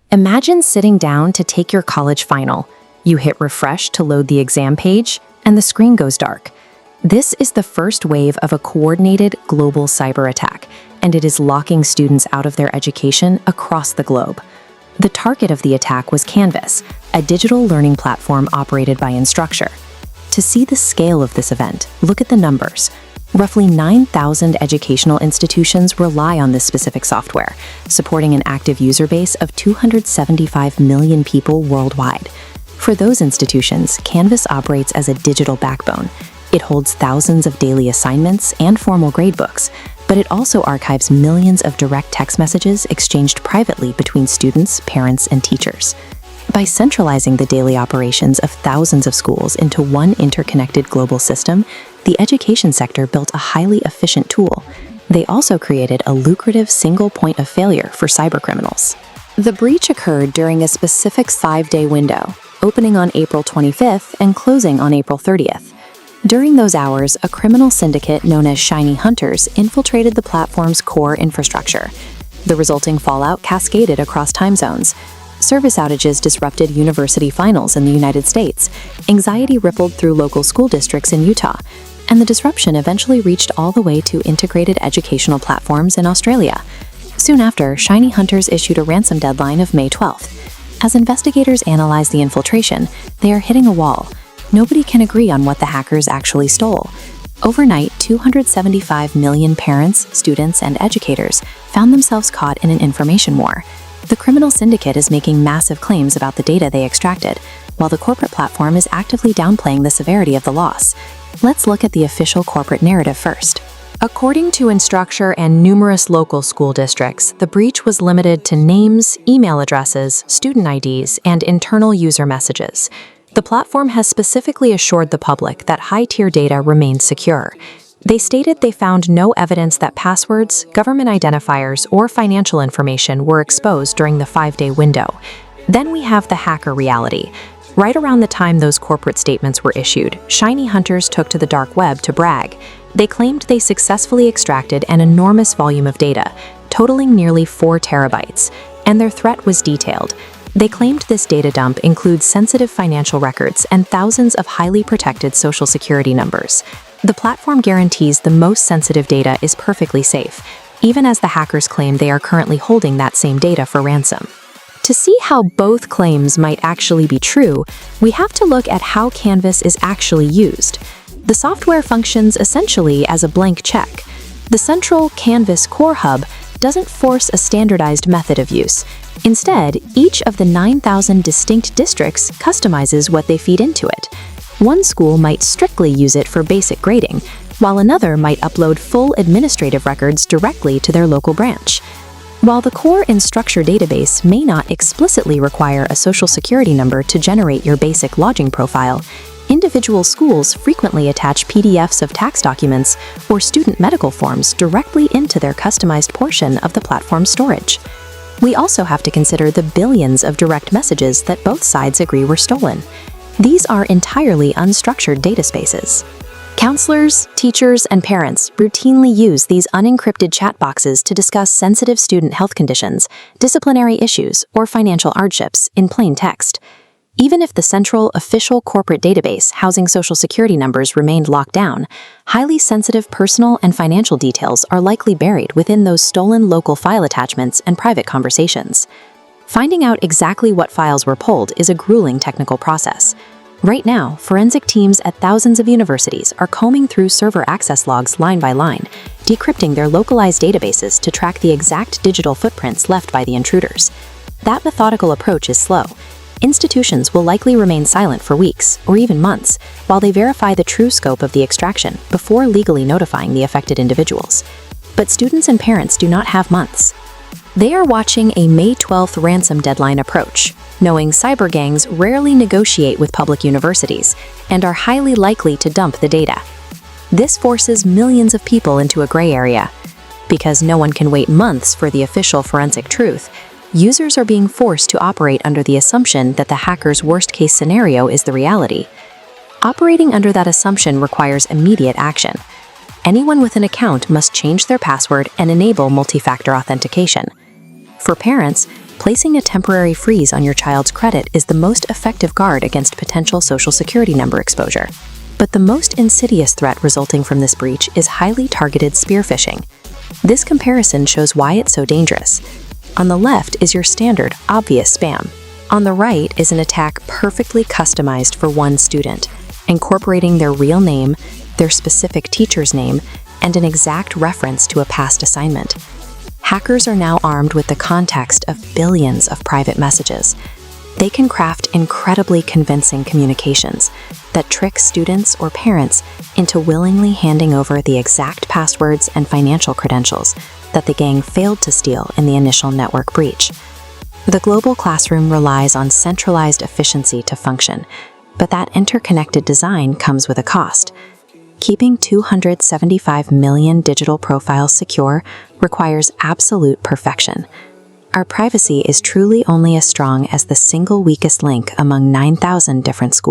Imagine sitting down to take your college final. You hit refresh to load the exam page, and the screen goes dark. This is the first wave of a coordinated global cyber attack, and it is locking students out of their education across the globe. The target of the attack was Canvas, a digital learning platform operated by Instructure. To see the scale of this event, look at the numbers. Roughly 9,000 educational institutions rely on this specific software, supporting an active user base of 275 million people worldwide. For those institutions, Canvas operates as a digital backbone. It holds thousands of daily assignments and formal gradebooks, but it also archives millions of direct text messages exchanged privately between students, parents, and teachers. By centralizing the daily operations of thousands of schools into one interconnected global system, the education sector built a highly efficient tool. They also created a lucrative single point of failure for cybercriminals. The breach occurred during a specific 5-day window, opening on April 25th and closing on April 30th. During those hours, a criminal syndicate known as Shiny Hunters infiltrated the platform's core infrastructure. The resulting fallout cascaded across time zones. Service outages disrupted university finals in the United States. Anxiety rippled through local school districts in Utah, and the disruption eventually reached all the way to integrated educational platforms in Australia. Soon after, Shiny Hunters issued a ransom deadline of May 12th. As investigators analyze the infiltration, they are hitting a wall. Nobody can agree on what the hackers actually stole. Overnight, 275 million parents, students, and educators found themselves caught in an information war. The criminal syndicate is making massive claims about the data they extracted, while the corporate platform is actively downplaying the severity of the loss. Let's look at the official corporate narrative first. According to Instructure and numerous local school districts, the breach was limited to names, email addresses, student IDs, and internal user messages. The platform has specifically assured the public that high-tier data remains secure. They stated they found no evidence that passwords, government identifiers, or financial information were exposed during the 5-day window. Then we have the hacker reality. Right around the time those corporate statements were issued, Shiny Hunters took to the dark web to brag. They claimed they successfully extracted an enormous volume of data, totaling nearly 4 terabytes, and their threat was detailed. They claimed this data dump includes sensitive financial records and thousands of highly protected social security numbers. The platform guarantees the most sensitive data is perfectly safe, even as the hackers claim they are currently holding that same data for ransom. To see how both claims might actually be true, we have to look at how Canvas is actually used. The software functions essentially as a blank check. The central Canvas core hub doesn't force a standardized method of use. Instead, each of the 9,000 distinct districts customizes what they feed into it. One school might strictly use it for basic grading, while another might upload full administrative records directly to their local branch. While the core Instructure database may not explicitly require a social security number to generate your basic lodging profile, individual schools frequently attach PDFs of tax documents or student medical forms directly into their customized portion of the platform's storage. We also have to consider the billions of direct messages that both sides agree were stolen. These are entirely unstructured data spaces. Counselors, teachers, and parents routinely use these unencrypted chat boxes to discuss sensitive student health conditions, disciplinary issues, or financial hardships in plain text. Even if the central, official corporate database housing Social Security numbers remained locked down, highly sensitive personal and financial details are likely buried within those stolen local file attachments and private conversations. Finding out exactly what files were pulled is a grueling technical process. Right now, forensic teams at thousands of universities are combing through server access logs line by line, decrypting their localized databases to track the exact digital footprints left by the intruders. That methodical approach is slow. Institutions will likely remain silent for weeks or even months while they verify the true scope of the extraction before legally notifying the affected individuals. But students and parents do not have months. They are watching a May 12th ransom deadline approach, knowing cyber gangs rarely negotiate with public universities and are highly likely to dump the data. This forces millions of people into a gray area. Because no one can wait months for the official forensic truth, users are being forced to operate under the assumption that the hacker's worst-case scenario is the reality. Operating under that assumption requires immediate action. Anyone with an account must change their password and enable multi-factor authentication. For parents, Placing a temporary freeze on your child's credit is the most effective guard against potential Social Security number exposure. But the most insidious threat resulting from this breach is highly targeted spear phishing. This comparison shows why it's so dangerous. On the left is your standard, obvious spam. On the right is an attack perfectly customized for one student, incorporating their real name, their specific teacher's name, and an exact reference to a past assignment. Hackers are now armed with the context of billions of private messages. They can craft incredibly convincing communications that trick students or parents into willingly handing over the exact passwords and financial credentials that the gang failed to steal in the initial network breach. The global classroom relies on centralized efficiency to function, but that interconnected design comes with a cost. Keeping 275 million digital profiles secure requires absolute perfection. Our privacy is truly only as strong as the single weakest link among 9,000 different schools.